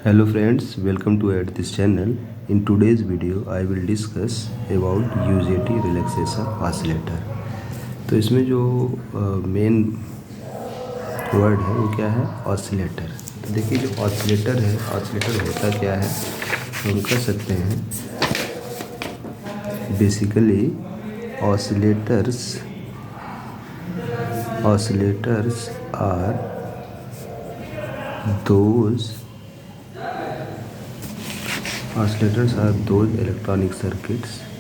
Hello friends, welcome to at this channel. In today's video I will discuss about UJT relaxation oscillator. तो इसमें जो main word है वो क्या है, ऑसिलेटर। तो देखिए जो ऑसिलेटर है, ऑसिलेटर होता क्या है हम कह सकते हैं basically oscillators are those electronic circuits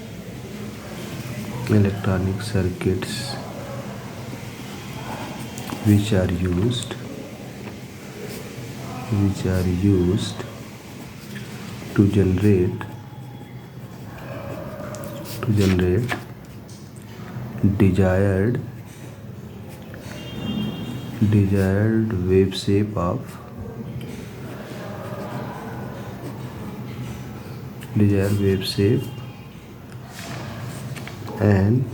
which are used to generate desired wave shape of and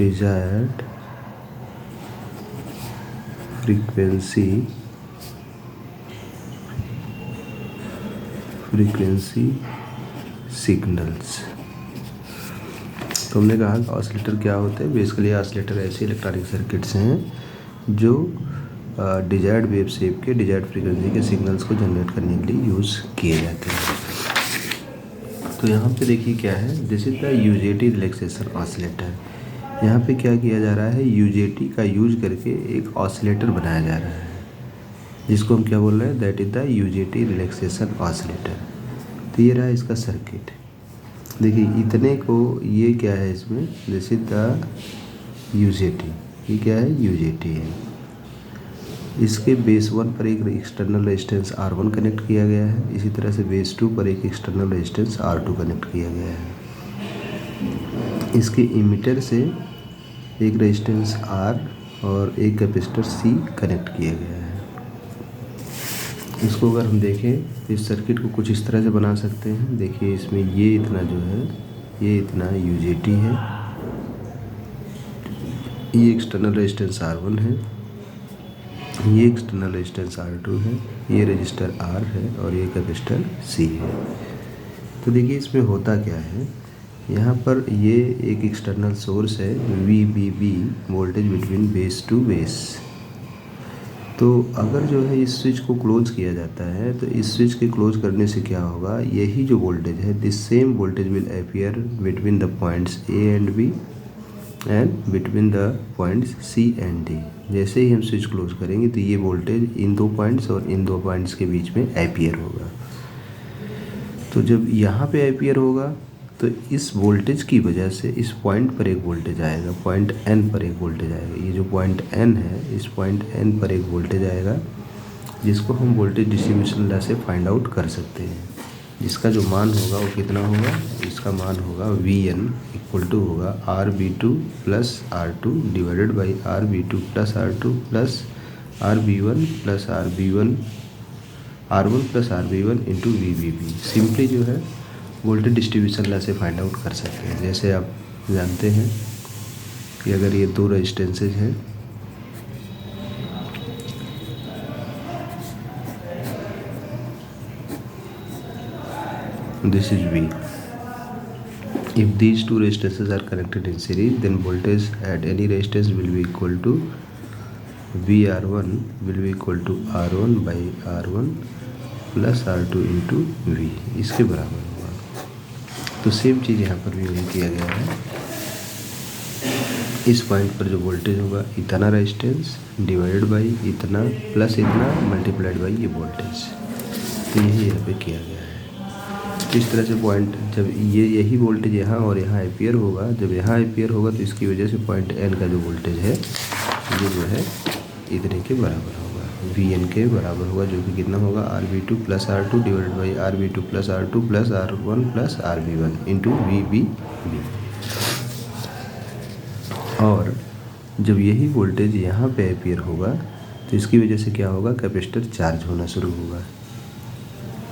desired frequency signals. तो हमने कहा कि ऑसिलेटर क्या होते हैं। बेसिकली ऑसिलेटर ऐसे इलेक्ट्रॉनिक सर्किट्स हैं जो डिजायर्ड वेव शेप के डिजायर्ड फ्रीक्वेंसी के सिग्नल्स को जनरेट करने के लिए यूज़ किए जाते हैं। तो यहाँ पे देखिए क्या है, this is the UJT relaxation oscillator. यहाँ पे क्या किया जा रहा है, यूजेटी का यूज करके एक ऑसिलेटर बनाया जा रहा है जिसको हम क्या बोल रहे हैं, that is the UJT relaxation oscillator. तो ये रहा इसका सर्किट। देखिए इतने को, ये क्या है इसमें, दिस इज द यूजेटी। ये क्या है, यूजेटी है। इसके बेस 1 पर एक एक्सटर्नल रेजिस्टेंस R1 कनेक्ट किया गया है। इसी तरह से बेस 2 पर एक एक्सटर्नल रेजिस्टेंस R2 कनेक्ट किया गया है। इसके इमीटर से एक रेजिस्टेंस R और एक कैपेसिटर C कनेक्ट किया गया है। इसको अगर हम देखें, इस सर्किट को कुछ इस तरह से बना सकते हैं। देखिए इसमें ये इतना जो है, ये इतना यूजेटी है, ये एक्सटर्नल रेजिस्टेंस R1 है, ये एक्सटर्नल रेजिस्टेंस R2 है, ये रजिस्टर R है और ये कैपेसिटर C है। तो देखिए इसमें होता क्या है, यहाँ पर ये एक एक्सटर्नल सोर्स है VBB, voltage between base to base. तो अगर जो है इस स्विच को क्लोज किया जाता है, तो इस स्विच के क्लोज करने से क्या होगा, यही जो वोल्टेज है, this same voltage will appear between the points A and B and between the points C and D। जैसे ही हम स्विच क्लोज करेंगे तो ये वोल्टेज इन दो पॉइंट्स और इन दो पॉइंट्स के बीच में अपीयर होगा। तो जब यहाँ पे अपीयर होगा तो इस वोल्टेज की वजह से इस पॉइंट पर एक वोल्टेज आएगा, पॉइंट N पर एक वोल्टेज आएगा। ये जो पॉइंट N है, इस पॉइंट N पर एक वोल्टेज आएगा जिसको हम वोल्टेज डिस्ट्रीब्यूशन लॉ से फाइंड आउट कर सकते हैं। जिसका जो मान होगा वो कितना होगा, इसका मान होगा Vn इक्वल टू होगा RB2 plus R2 divided by RB2 plus R2 plus RB1 plus R1 plus RB1 into VBB। Simply जो है वोल्टेज डिस्ट्रीब्यूशन लॉ से फाइंड आउट कर सकते हैं। जैसे आप जानते हैं कि अगर ये दो रेजिस्टेंसेज हैं, this is V. If these two resistances are connected in series, then voltage at any resistance will be equal to VR1 will be equal to R1 by R1 plus R2 into V, इसके बराबर होगा। तो same चीज़ यहाँ पर भी वही किया गया है। इस पॉइंट पर जो वोल्टेज होगा, इतना रेजिस्टेंस डिवाइडेड बाई इतना प्लस इतना मल्टीप्लाइड बाई ये वोल्टेज। तो यही यहाँ पे किया गया है। इस तरह से पॉइंट, जब ये यही वोल्टेज यहाँ और यहाँ अपीयर होगा, जब यहाँ अपीयर होगा तो इसकी वजह से पॉइंट N का जो वोल्टेज है ये जो है इतने के बराबर होगा, Vn के बराबर होगा, जो कि कितना होगा RB2 plus R2 divided by RB2 plus R2 plus R1 plus RB1 into VBB। और जब यही वोल्टेज यहाँ पे अपीयर होगा तो इसकी वजह से क्या होगा, कैपेसिटर चार्ज होना शुरू होगा।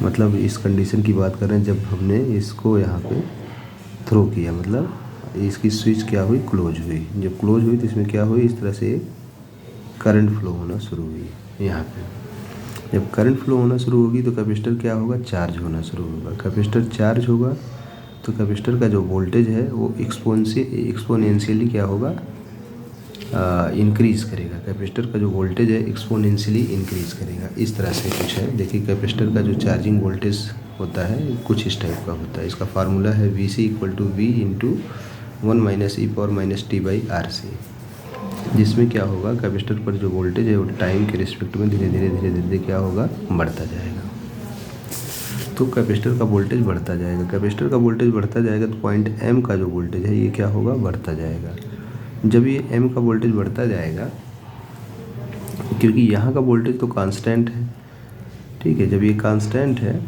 मतलब इस कंडीशन की बात कर रहे हैं जब हमने इसको यहाँ पे थ्रो किया, मतलब इसकी स्विच क्या हुई, क्लोज हुई। जब क्लोज हुई तो इसमें क्या हुई, इस तरह से करंट फ्लो होना शुरू हुई यहाँ पे। जब करंट फ्लो होना शुरू होगी तो कैपेसिटर क्या होगा, चार्ज होना शुरू होगा। कैपेसिटर चार्ज होगा तो कैपेसिटर का जो वोल्टेज है वो एक्सपोनेंशियली क्या होगा, इंक्रीज़ करेगा। कैपेसिटर का जो वोल्टेज है एक्सपोनेंशियली इंक्रीज़ करेगा। इस तरह से कुछ है। देखिए कैपेसिटर का जो चार्जिंग वोल्टेज होता है कुछ इस टाइप का होता है। इसका फार्मूला है VC = V × 1 - e⁻t/RC, जिसमें क्या होगा, कैपेसिटर पर जो वोल्टेज है वो टाइम के रिस्पेक्ट में धीरे धीरे क्या होगा, बढ़ता जाएगा। तो कैपेसिटर का वोल्टेज बढ़ता जाएगा। कैपेसिटर का वोल्टेज बढ़ता जाएगा तो पॉइंट M का जो वोल्टेज है ये क्या होगा, बढ़ता जाएगा। जब ये M का वोल्टेज बढ़ता जाएगा, क्योंकि यहाँ का वोल्टेज तो कांस्टेंट है, ठीक है। जब ये कांस्टेंट है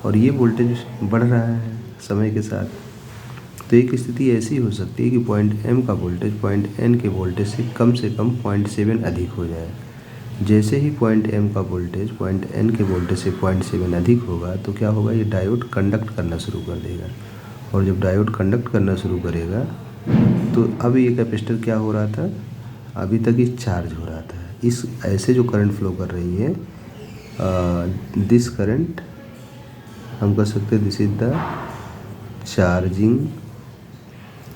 और ये वोल्टेज बढ़ रहा है समय के साथ, तो एक स्थिति ऐसी हो सकती है कि पॉइंट M का वोल्टेज पॉइंट N के वोल्टेज से कम 0.7 अधिक हो जाए। जैसे ही पॉइंट M का वोल्टेज पॉइंट N के वोल्टेज से 0.7 अधिक होगा तो क्या होगा, ये डायोड कंडक्ट करना शुरू कर देगा। और जब डायोड कंडक्ट करना शुरू करेगा तो अब ये कैपेसिटर क्या हो रहा था, अभी तक ये चार्ज हो रहा था। इस ऐसे जो करंट फ्लो कर रही है, दिस करंट हम कह सकते हैं this is the charging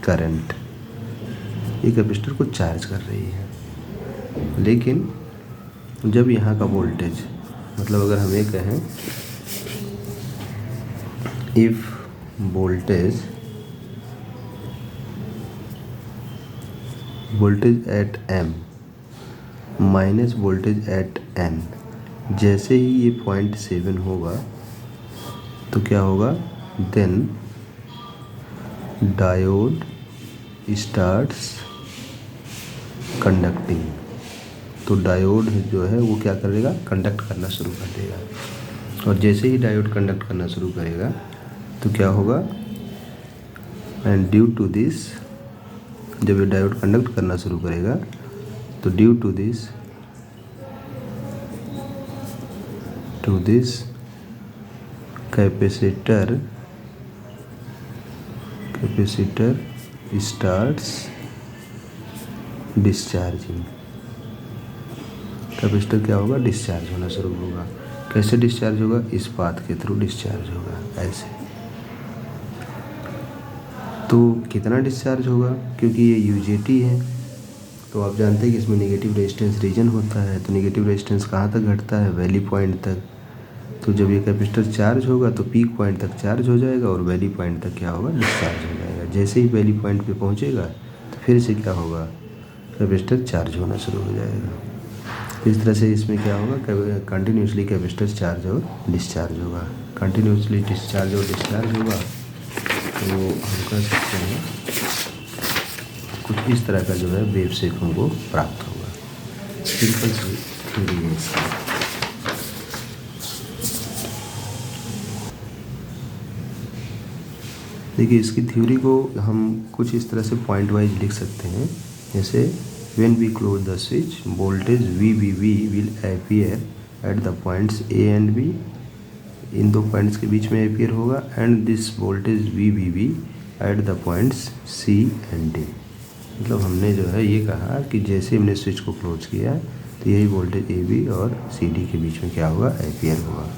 current. ये कैपेसिटर को चार्ज कर रही है। लेकिन जब यहाँ का वोल्टेज, मतलब अगर हम ये कहें if voltage at M minus voltage at N, जैसे ही ये 0.7 होगा तो क्या होगा, देन डायोड स्टार्ट्स कंडक्टिंग। तो डायोड जो है वो क्या करेगा, कंडक्ट करना शुरू कर देगा। और जैसे ही डायोड कंडक्ट करना शुरू करेगा तो क्या होगा, एंड ड्यू टू दिस, जब ये डायोड कंडक्ट करना शुरू करेगा तो due to this capacitor starts discharging. Capacitor क्या होगा, डिस्चार्ज होना शुरू होगा। कैसे डिस्चार्ज होगा, इस पाथ के थ्रू डिस्चार्ज होगा, ऐसे। तो कितना डिस्चार्ज होगा, क्योंकि ये UJT है तो आप जानते हैं कि इसमें नेगेटिव रेजिस्टेंस रीजन होता है। तो नेगेटिव रेजिस्टेंस कहाँ तक घटता है, वैली पॉइंट तक। तो जब ये कैपेसिटर चार्ज होगा तो पीक पॉइंट तक चार्ज हो जाएगा और वैली पॉइंट तक क्या होगा, डिस्चार्ज हो जाएगा। जैसे ही वैली पॉइंट पे पहुँचेगा तो फिर से क्या होगा, कैपेसिटर चार्ज होना शुरू हो जाएगा। इस तरह से इसमें क्या होगा, कंटिन्यूसली कैपेसिटर चार्ज और डिस्चार्ज होगा। कंटिन्यूसली डिस्चार्ज और डिस्चार्ज होगा तो हम कह सकते हैं कुछ इस तरह का जो है वेव शेप हमको प्राप्त होगा। सिंपल सी थ्योरी है इसकी। देखिए इसकी थ्योरी को हम कुछ इस तरह से पॉइंट वाइज लिख सकते हैं। जैसे when we close the switch, voltage VVV will appear at the points A and B। इन दो पॉइंट्स के बीच में अपीयर होगा। And this voltage VVV at the points C and D। मतलब हमने जो है ये कहा कि जैसे हमने स्विच को क्लोज किया तो यही वोल्टेज AB और CD के बीच में क्या होगा, अपीयर होगा।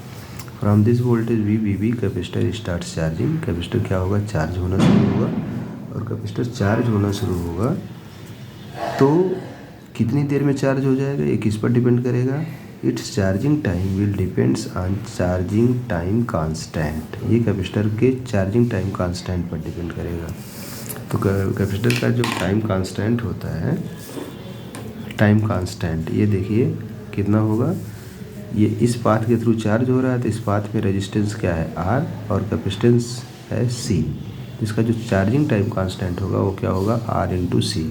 From this voltage VVV capacitor start charging. Capacitor क्या होगा, चार्ज होना शुरू होगा। और कैपेसिटर चार्ज होना शुरू होगा तो कितनी देर में चार्ज हो जाएगा, ये किस पर डिपेंड करेगा, it's charging time will depends on charging time constant. ये कैपेसिटर के चार्जिंग टाइम कांस्टेंट पर डिपेंड करेगा। तो कैपेसिटर का जो टाइम कांस्टेंट होता है, टाइम कांस्टेंट, ये देखिए कितना होगा, ये इस पाथ के थ्रू चार्ज हो रहा है तो इस पाथ में रेजिस्टेंस क्या है, R, और कैपेसिटेंस है C। इसका जो चार्जिंग टाइम कांस्टेंट होगा वो क्या होगा, R × C।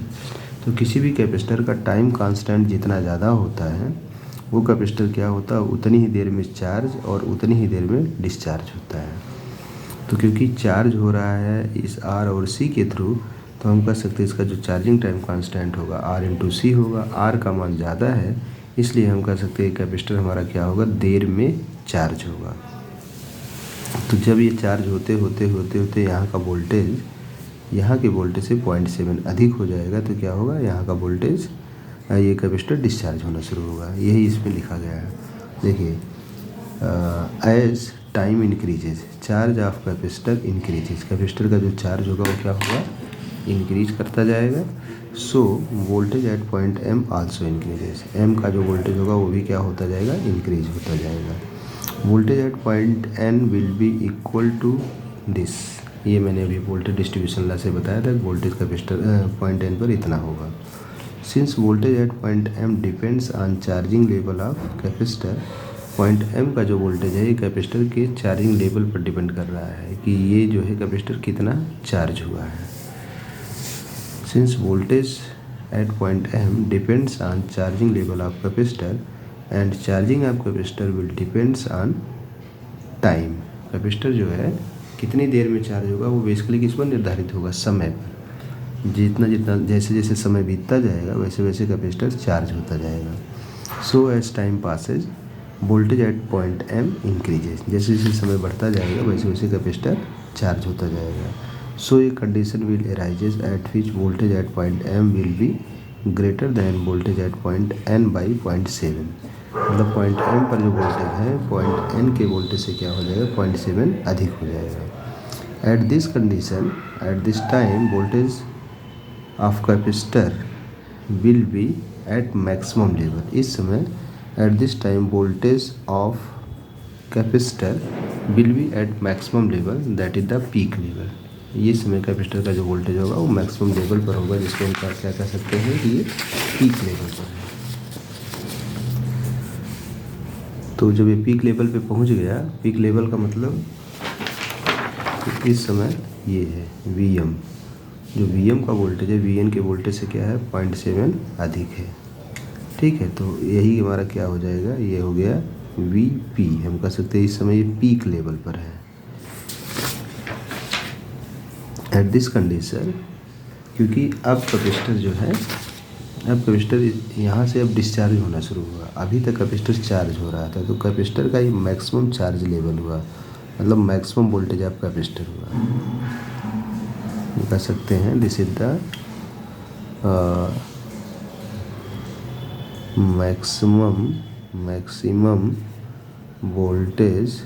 तो किसी भी कैपेसिटर का टाइम कांस्टेंट जितना ज़्यादा होता है वो कैपेसिटर क्या होता है, उतनी ही देर में चार्ज और उतनी ही देर में डिस्चार्ज होता है। तो क्योंकि चार्ज हो रहा है इस R और C के थ्रू, तो हम कह सकते हैं इसका जो चार्जिंग टाइम कांस्टेंट होगा R × C होगा। R का मान ज़्यादा है इसलिए हम कह सकते हैं कैपेसिटर हमारा क्या होगा, देर में चार्ज होगा। तो जब ये चार्ज होते होते यहाँ का वोल्टेज, यहाँ के वोल्टेज से 0.7 अधिक हो जाएगा तो क्या होगा, यहाँ का वोल्टेज, ये कैपेसिटर डिस्चार्ज होना शुरू होगा। यही इसमें लिखा गया है। देखिए as time increases charge of capacitor increases, capacitor का जो चार्ज होगा वो क्या होगा, इंक्रीज करता जाएगा। So voltage at point M also increases, M का जो वोल्टेज होगा वो भी क्या होता जाएगा, इंक्रीज होता जाएगा। Voltage at point N will be equal to this, ये मैंने अभी वोल्टेज डिस्ट्रीब्यूशन लॉ से बताया था, वोल्टेज कैपेसिटर पॉइंट एन पर इतना होगा। Since voltage at point M depends on charging level of capacitor, point M का जो वोल्टेज है ये कैपेसिटर के चार्जिंग लेवल पर डिपेंड कर रहा है कि ये जो है कैपेसिटर कितना चार्ज हुआ है। Since voltage at point M depends on charging level of capacitor and charging of capacitor will depends on time, capacitor जो है कितनी देर में चार्ज होगा वो बेसिकली किस पर निर्धारित होगा, समय पर। जितना जितना जैसे जैसे समय बीतता जाएगा वैसे वैसे कैपेसिटर चार्ज होता जाएगा। So as time passes voltage at point M increases, जैसे जैसे समय बढ़ता जाएगा वैसे वैसे कैपेसिटर चार्ज होता जाएगा। So a condition will arises at which voltage at point M will be greater than voltage at point N by 0.7, मतलब पॉइंट एम पर जो वोल्टेज है पॉइंट एन के वोल्टेज से क्या हो जाएगा, 0.7 अधिक हो जाएगा। At this condition at this time voltage of capacitor will be at maximum level, इस समय at this time voltage of capacitor will be at maximum level that is the peak level, ये समय कैपेसिटर का जो voltage होगा वो maximum level पर होगा, जिसको हम क्या कह सकते हैं कि ये पीक लेवल पर है। तो जब ये पीक लेवल पे पहुंच गया, पीक लेवल का मतलब इस समय ये है Vm, जो Vm का वोल्टेज है Vn के वोल्टेज से क्या है 0.7 अधिक है, ठीक है। तो यही हमारा क्या हो जाएगा, ये हो गया Vp, हम कह सकते हैं इस समय ये पीक लेवल पर है। एट दिस कंडीशन, क्योंकि अब कैपेसिटर जो है, अब कैपेसिटर यहाँ से अब डिस्चार्ज होना शुरू हुआ, अभी तक कैपेसिटर चार्ज हो रहा था, तो कैपेसिटर का ये मैक्सिमम चार्ज लेवल हुआ, मतलब मैक्सिमम वोल्टेज ऑफ कैपेसिटर हुआ, कह सकते हैं this is the maximum voltage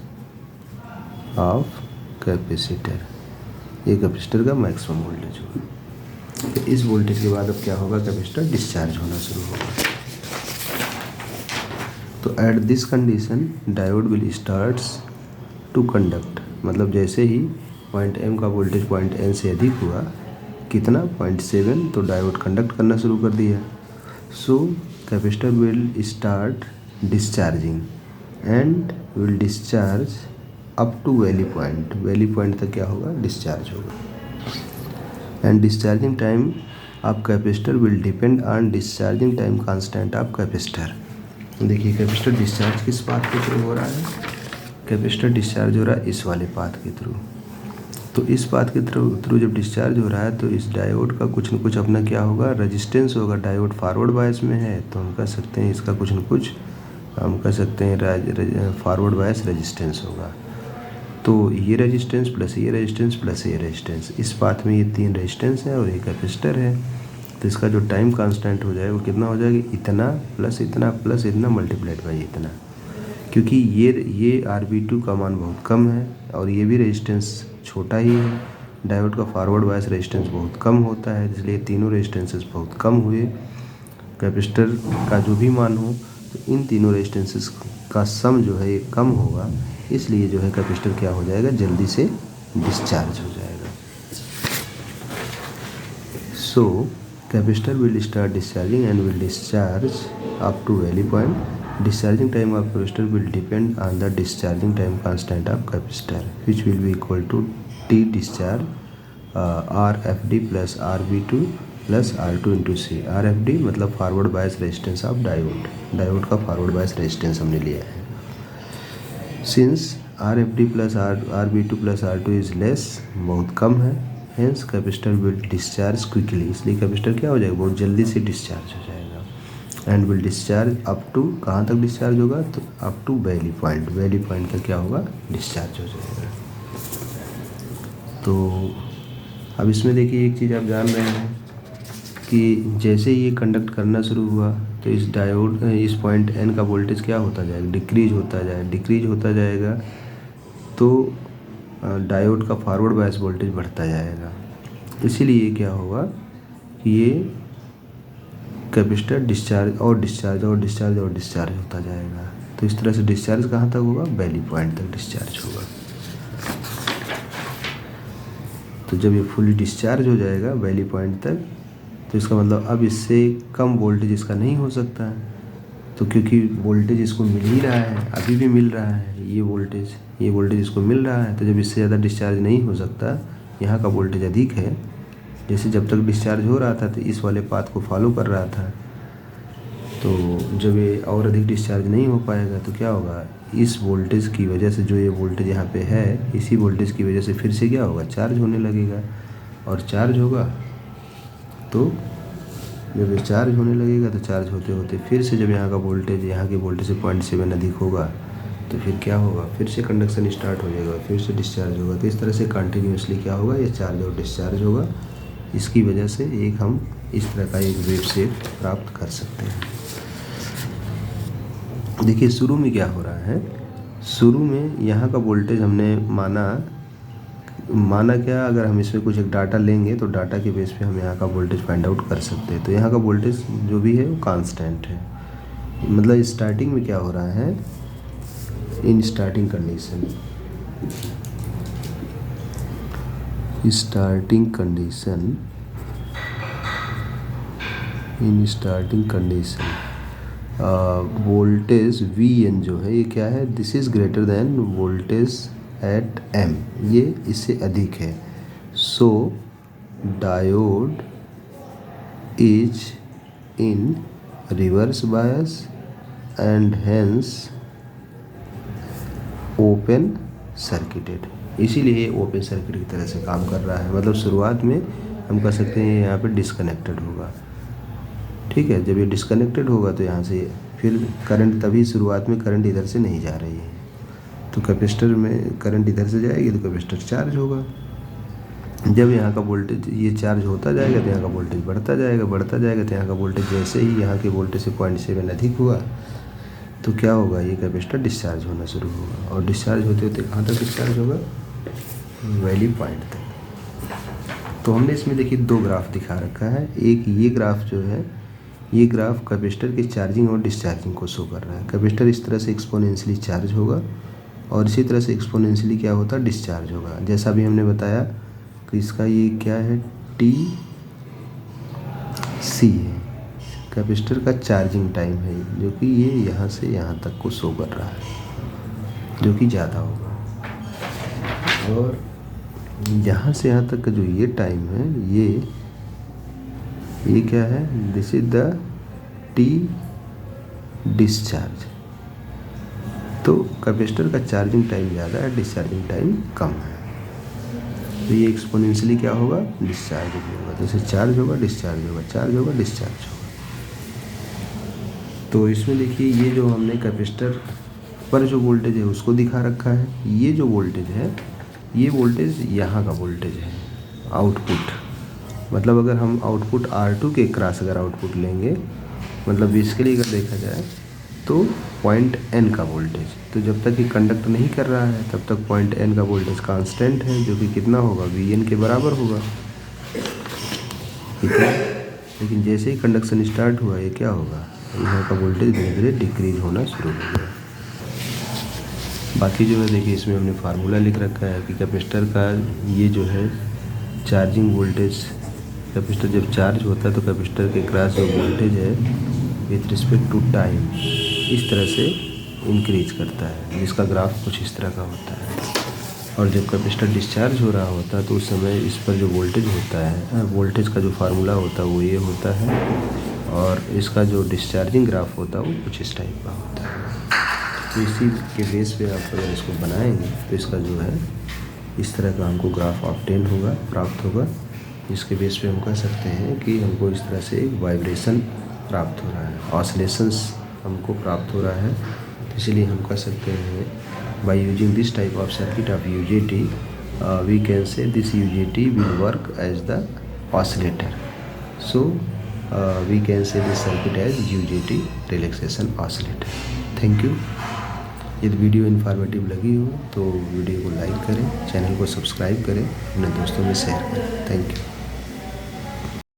of capacitor, ये कैपेसिटर का मैक्सिमम वोल्टेज होगा। तो इस वोल्टेज के बाद अब क्या होगा, कैपेसिटर डिस्चार्ज होना शुरू होगा। तो at this condition diode will starts to conduct, मतलब जैसे ही पॉइंट एम का वोल्टेज पॉइंट एन से अधिक हुआ, कितना 0.7, तो डायोड कंडक्ट करना शुरू कर दिया। So capacitor will start discharging and will discharge up to valley point, valley point तक क्या होगा, डिस्चार्ज होगा। And discharging time of capacitor will depend on discharging time constant of capacitor. देखिए कैपेसिटर डिस्चार्ज किस पाथ के through हो रहा है, कैपेसिटर डिस्चार्ज हो रहा है इस वाले पाथ के थ्रू। तो इस पाथ के थ्रू जब डिस्चार्ज हो रहा है तो इस डायोड का कुछ न कुछ अपना क्या होगा, रेजिस्टेंस होगा। डायोड फॉरवर्ड बायस में है तो हम कह सकते हैं इसका कुछ न कुछ हम कह सकते हैं फॉरवर्ड बायस रेजिस्टेंस होगा। तो ये रेजिस्टेंस प्लस ये रेजिस्टेंस प्लस ये रेजिस्टेंस, इस पाथ में ये 3 रेजिस्टेंस है और ये कैपेसिटर है। तो इसका जो टाइम कांस्टेंट हो जाएगा वो कितना हो जाएगा, इतना प्लस इतना मल्टीप्लाइड बाई इतना, क्योंकि ये Rb2 का मान बहुत कम है और ये भी रेजिस्टेंस छोटा ही है। डायोड का फॉरवर्ड बायस रेजिस्टेंस बहुत कम होता है, इसलिए तीनों रेजिस्टेंसेस बहुत कम हुए। कैपेसिटर का जो भी मान हो तो इन तीनों रेजिस्टेंसेस का सम जो है ये कम होगा, इसलिए जो है कैपेसिटर क्या हो जाएगा, जल्दी से डिस्चार्ज हो जाएगा। So capacitor will start discharging and will discharge up to valley point. Discharging time of capacitor will depend on the discharging time constant of capacitor, which will be equal to T discharge RFD plus RB2 plus R2 into C। RFD मतलब forward bias resistance of diode, diode का forward bias resistance हमने लिया है। सिंस RFD plus RB2 plus R2 is less, बहुत कम है, hence capacitor will discharge quickly, इसलिए कैपेसिटर क्या हो जाएगा, बहुत जल्दी से डिस्चार्ज हो जाएगा। And will discharge up to, कहाँ तक डिस्चार्ज होगा, तो up to valley point, valley point तक क्या होगा, डिस्चार्ज हो जाएगा। तो अब इसमें देखिए एक चीज़ आप जान रहे हैं कि जैसे ही ये कंडक्ट करना शुरू हुआ तो इस डायोड इस पॉइंट N का वोल्टेज क्या होता जाएगा, डिक्रीज होता जाएगा। तो डायोड का फॉरवर्ड बायस वोल्टेज बढ़ता जाएगा। इसीलिए क्या होगा कि ये कैपेसिटर डिस्चार्ज होता जाएगा। तो इस तरह से डिस्चार्ज कहाँ तक होगा, वैली पॉइंट तक डिस्चार्ज होगा। तो जब ये फुली डिस्चार्ज हो जाएगा वैली पॉइंट तक, तो इसका मतलब अब इससे कम वोल्टेज इसका नहीं हो सकता है। तो क्योंकि वोल्टेज इसको मिल ही रहा है, अभी भी मिल रहा है ये वोल्टेज इसको मिल रहा है, तो जब इससे ज़्यादा डिस्चार्ज नहीं हो सकता, यहाँ का वोल्टेज अधिक है, जैसे जब तक डिस्चार्ज हो रहा था तो इस वाले पाथ को फॉलो कर रहा था। तो जब ये और अधिक डिस्चार्ज नहीं हो पाएगा तो क्या होगा, इस वोल्टेज की वजह से, जो ये वोल्टेज यहाँ पे है, इसी वोल्टेज की वजह से फिर से क्या होगा, चार्ज होने लगेगा। और चार्ज होगा तो जब ये चार्ज होने लगेगा तो चार्ज होते होते फिर से जब यहाँ का वोल्टेज यहाँ के वोल्टेज से 0.7 अधिक होगा तो फिर क्या होगा, फिर से कंडक्शन स्टार्ट हो जाएगा, फिर से डिस्चार्ज होगा। तो इस तरह से कंटिन्यूसली क्या होगा, ये चार्ज और डिस्चार्ज होगा। इसकी वजह से एक हम इस तरह का एक वेव शेप प्राप्त कर सकते हैं। देखिए शुरू में क्या हो रहा है, शुरू में यहाँ का वोल्टेज हमने माना क्या, अगर हम इसमें कुछ एक डाटा लेंगे तो डाटा के बेस पे हम यहाँ का वोल्टेज फाइंड आउट कर सकते हैं। तो यहाँ का वोल्टेज जो भी है वो कांस्टेंट है। मतलब स्टार्टिंग में क्या हो रहा है, in starting condition voltage Vn जो है ये क्या है, this is greater than voltage at M, ये इससे अधिक है। So diode is in reverse bias and hence open circuited. इसीलिए ये ओपन सर्किट की तरह से काम कर रहा है। मतलब शुरुआत में हम कह सकते हैं यहाँ पे डिस्कनेक्टेड होगा, ठीक है। जब ये डिस्कनेक्टेड होगा तो यहाँ से फिर करंट, तभी शुरुआत में करंट इधर से नहीं जा रही है, तो कैपेसिटर में करंट इधर से जाएगी तो कैपेसिटर चार्ज होगा। जब यहाँ का वोल्टेज ये चार्ज होता जाएगा तो यहाँ का वोल्टेज बढ़ता जाएगा तो यहाँ का वोल्टेज जैसे ही यहाँ के वोल्टेज से 0.7 अधिक हुआ तो क्या होगा, ये कैपेसिटर डिस्चार्ज होना शुरू होगा। और डिस्चार्ज होते होते कहाँ तक डिस्चार्ज होगा, वैली पॉइंट तक। तो हमने इसमें देखिए दो ग्राफ दिखा रखा है। एक ये ग्राफ जो है, ये ग्राफ कैपेसिटर की चार्जिंग और डिस्चार्जिंग को शो कर रहा है। कैपेसिटर इस तरह से एक्सपोनेंशियली चार्ज होगा और इसी तरह से एक्सपोनेंशियली क्या होता है, डिस्चार्ज होगा। जैसा भी हमने बताया कि इसका ये क्या है, TC है, कैपेसिटर का चार्जिंग टाइम है, जो कि ये यहाँ से यहाँ तक को शो कर रहा है, जो कि ज़्यादा होगा। और यहाँ से यहाँ तक का जो ये टाइम है, ये क्या है, this is the T discharge. तो कैपेसिटर का चार्जिंग टाइम ज़्यादा है, डिस्चार्जिंग टाइम कम है। तो ये एक्सपोनेंशियली क्या होगा, डिस्चार्ज भी होगा। तो इसे चार्ज होगा, डिस्चार्ज होगा, चार्ज होगा, डिस्चार्ज होगा। तो इसमें देखिए ये जो हमने कैपेसिटर पर जो वोल्टेज है उसको दिखा रखा है। ये जो वोल्टेज है, ये वोल्टेज यहाँ का वोल्टेज है, आउटपुट। मतलब अगर हम आउटपुट R2 के क्रॉस अगर आउटपुट लेंगे, मतलब बेसिकली अगर देखा जाए तो पॉइंट N का वोल्टेज, तो जब तक ये कंडक्ट नहीं कर रहा है तब तक पॉइंट N का वोल्टेज कांस्टेंट है, जो कि कितना होगा, Vn के बराबर होगा, ठीक है। लेकिन जैसे ही कंडक्शन स्टार्ट हुआ, ये क्या होगा, यहाँ का वोल्टेज धीरे धीरे डिक्रीज होना शुरू हो गया। बाकी जो है देखिए इसमें हमने फार्मूला लिख रखा है कि कैपेसिटर का ये जो है चार्जिंग वोल्टेज, कैपेसिटर जब चार्ज होता है तो कैपेसिटर के क्रॉस जो वोल्टेज है विथ रिस्पेक्ट टू टाइम इस तरह से इंक्रीज करता है, जिसका ग्राफ कुछ इस तरह का होता है। और जब कैपेसिटर डिस्चार्ज हो रहा होता है तो उस समय इस पर जो वोल्टेज होता है, वोल्टेज का जो फार्मूला होता है वो ये होता है, और इसका जो डिस्चार्जिंग ग्राफ होता है वो कुछ इस टाइप का होता है। तो इसी के बेस पे आप अगर इसको बनाएंगे तो इसका जो है इस तरह का हमको ग्राफ ऑब्टेन होगा, प्राप्त होगा। इसके बेस पे हम कह सकते हैं कि हमको इस तरह से एक वाइब्रेशन प्राप्त हो रहा है, ऑसिलेशंस हमको प्राप्त हो रहा है। तो इसलिए हम कह सकते हैं by using this type of circuit of UJT we can say this UJT will work as the oscillator. So we can say this circuit as UJT relaxation oscillator. Thank you. यदि वीडियो इन्फॉर्मेटिव लगी हो तो video को like करें, channel को subscribe करें, अपने दोस्तों में शेयर करें। Thank you.